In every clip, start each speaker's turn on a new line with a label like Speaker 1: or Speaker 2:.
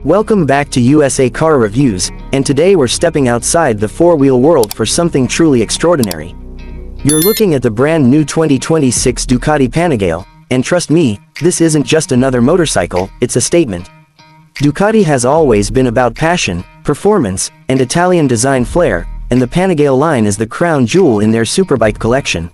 Speaker 1: Welcome back to USA Car Reviews, and today we're stepping outside the four-wheel world for something truly extraordinary. You're looking at the brand new 2026 Ducati Panigale, and trust me, this isn't just another motorcycle, it's a statement. Ducati has always been about passion, performance, and Italian design flair, and the Panigale line is the crown jewel in their Superbike collection.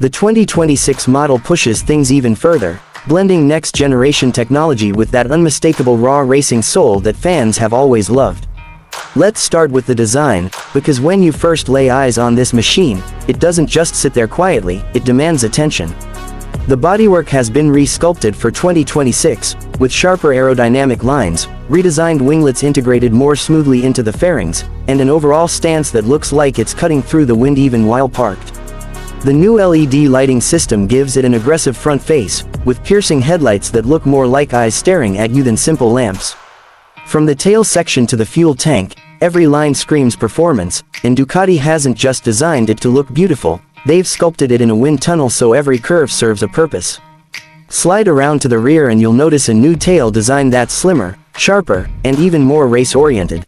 Speaker 1: The 2026 model pushes things even further, blending next-generation technology with that unmistakable raw racing soul that fans have always loved. Let's start with the design, because when you first lay eyes on this machine, it doesn't just sit there quietly, it demands attention. The bodywork has been re-sculpted for 2026, with sharper aerodynamic lines, redesigned winglets integrated more smoothly into the fairings, and an overall stance that looks like it's cutting through the wind even while parked. The new LED lighting system gives it an aggressive front face, with piercing headlights that look more like eyes staring at you than simple lamps. From the tail section to the fuel tank, every line screams performance, and Ducati hasn't just designed it to look beautiful, they've sculpted it in a wind tunnel so every curve serves a purpose. Slide around to the rear and you'll notice a new tail design that's slimmer, sharper, and even more race-oriented.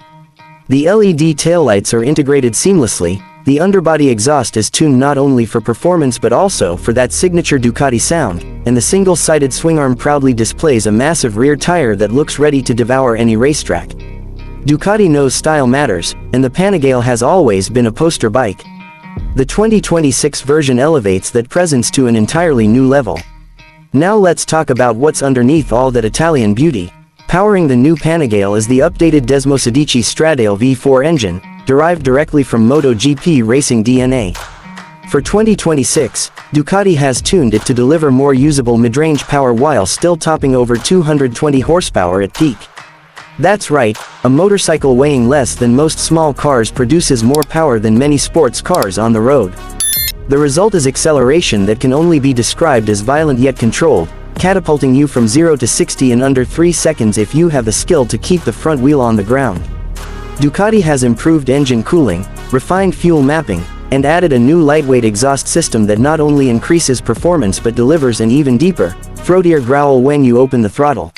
Speaker 1: The LED taillights are integrated seamlessly. The underbody exhaust is tuned not only for performance but also for that signature Ducati sound, and the single-sided swingarm proudly displays a massive rear tire that looks ready to devour any racetrack. Ducati knows style matters, and the Panigale has always been a poster bike. The 2026 version elevates that presence to an entirely new level. Now let's talk about what's underneath all that Italian beauty. Powering the new Panigale is the updated Ducati Stradale V4 engine, derived directly from MotoGP racing DNA. For 2026, Ducati has tuned it to deliver more usable mid-range power while still topping over 220 horsepower at peak. That's right, a motorcycle weighing less than most small cars produces more power than many sports cars on the road. The result is acceleration that can only be described as violent yet controlled, catapulting you from 0 to 60 in under 3 seconds if you have the skill to keep the front wheel on the ground. Ducati has improved engine cooling, refined fuel mapping, and added a new lightweight exhaust system that not only increases performance but delivers an even deeper, throatier growl when you open the throttle.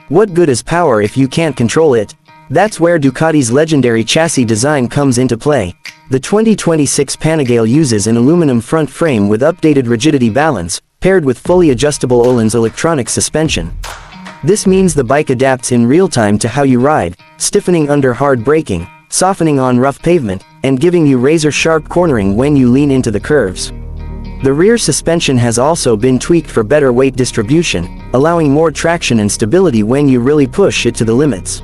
Speaker 1: What good is power if you can't control it? That's where Ducati's legendary chassis design comes into play. The 2026 Panigale uses an aluminum front frame with updated rigidity balance, paired with fully adjustable Öhlins electronic suspension. This means the bike adapts in real time to how you ride, stiffening under hard braking, softening on rough pavement, and giving you razor-sharp cornering when you lean into the curves. The rear suspension has also been tweaked for better weight distribution, allowing more traction and stability when you really push it to the limits.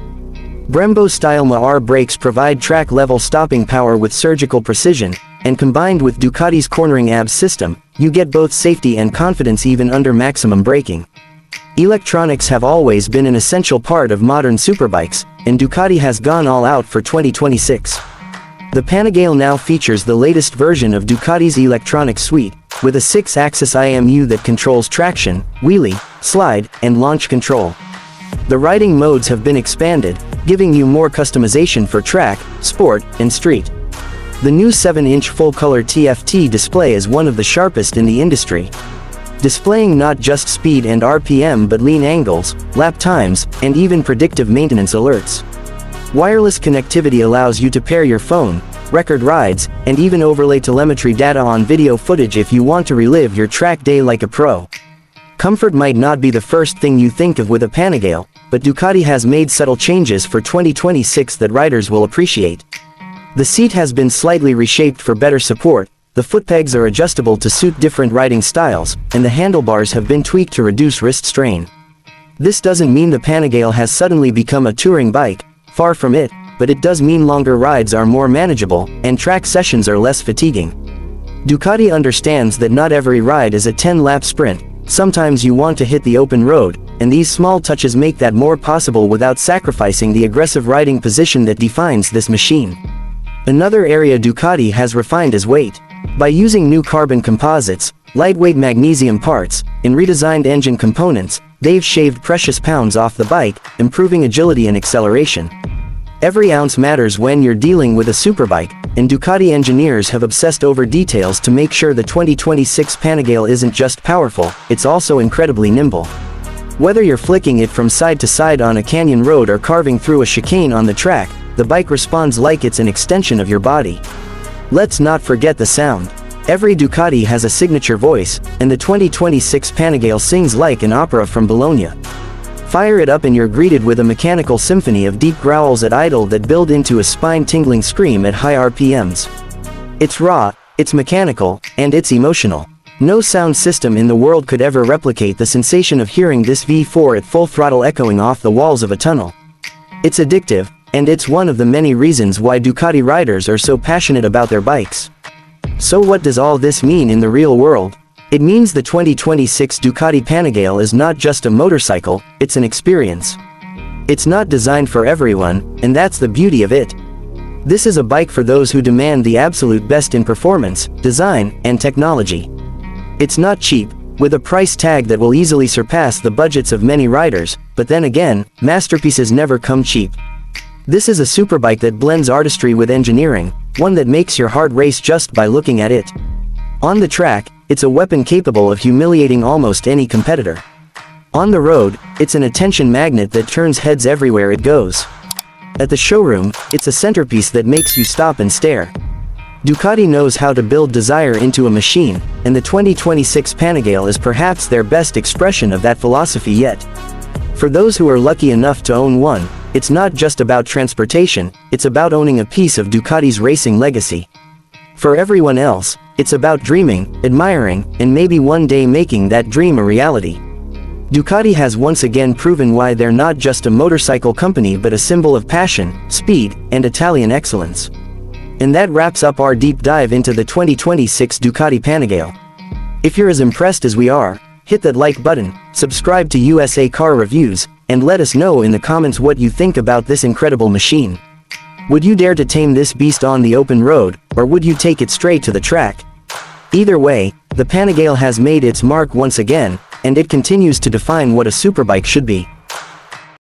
Speaker 1: Brembo-style MAR brakes provide track-level stopping power with surgical precision, and combined with Ducati's cornering ABS system, you get both safety and confidence even under maximum braking. Electronics have always been an essential part of modern superbikes, and Ducati has gone all out for 2026. The Panigale now features the latest version of Ducati's electronic suite, with a 6-axis IMU that controls traction, wheelie, slide, and launch control. The riding modes have been expanded, giving you more customization for track, sport, and street. The new 7-inch full-color TFT display is one of the sharpest in the industry, displaying not just speed and RPM but lean angles, lap times, and even predictive maintenance alerts. Wireless connectivity allows you to pair your phone, record rides, and even overlay telemetry data on video footage if you want to relive your track day like a pro. Comfort might not be the first thing you think of with a Panigale, but Ducati has made subtle changes for 2026 that riders will appreciate. The seat has been slightly reshaped for better support, the footpegs are adjustable to suit different riding styles, and the handlebars have been tweaked to reduce wrist strain. This doesn't mean the Panigale has suddenly become a touring bike, far from it, but it does mean longer rides are more manageable, and track sessions are less fatiguing. Ducati understands that not every ride is a 10-lap sprint, sometimes you want to hit the open road, and these small touches make that more possible without sacrificing the aggressive riding position that defines this machine. Another area Ducati has refined is weight. By using new carbon composites, lightweight magnesium parts, and redesigned engine components, they've shaved precious pounds off the bike, improving agility and acceleration. Every ounce matters when you're dealing with a superbike, and Ducati engineers have obsessed over details to make sure the 2026 Panigale isn't just powerful, it's also incredibly nimble. Whether you're flicking it from side to side on a canyon road or carving through a chicane on the track, the bike responds like it's an extension of your body. Let's not forget the sound. Every Ducati has a signature voice, and the 2026 Panigale sings like an opera from Bologna. Fire it up and you're greeted with a mechanical symphony of deep growls at idle that build into a spine-tingling scream at high RPMs. It's raw, it's mechanical, and it's emotional. No sound system in the world could ever replicate the sensation of hearing this V4 at full throttle echoing off the walls of a tunnel. It's addictive, and it's one of the many reasons why Ducati riders are so passionate about their bikes. So what does all this mean in the real world? It means the 2026 Ducati Panigale is not just a motorcycle, it's an experience. It's not designed for everyone, and that's the beauty of it. This is a bike for those who demand the absolute best in performance, design, and technology. It's not cheap, with a price tag that will easily surpass the budgets of many riders, but then again, masterpieces never come cheap. This is a superbike that blends artistry with engineering, one that makes your heart race just by looking at it. On the track, it's a weapon capable of humiliating almost any competitor. On the road, it's an attention magnet that turns heads everywhere it goes. At the showroom, it's a centerpiece that makes you stop and stare. Ducati knows how to build desire into a machine, and the 2026 Panigale is perhaps their best expression of that philosophy yet. For those who are lucky enough to own one, it's not just about transportation, it's about owning a piece of Ducati's racing legacy. For everyone else, it's about dreaming, admiring, and maybe one day making that dream a reality. Ducati has once again proven why they're not just a motorcycle company but a symbol of passion, speed, and Italian excellence. And that wraps up our deep dive into the 2026 Ducati Panigale. If you're as impressed as we are, hit that like button, subscribe to USA Car Reviews, and let us know in the comments what you think about this incredible machine. Would you dare to tame this beast on the open road, or would you take it straight to the track? Either way, the Panigale has made its mark once again, and it continues to define what a superbike should be.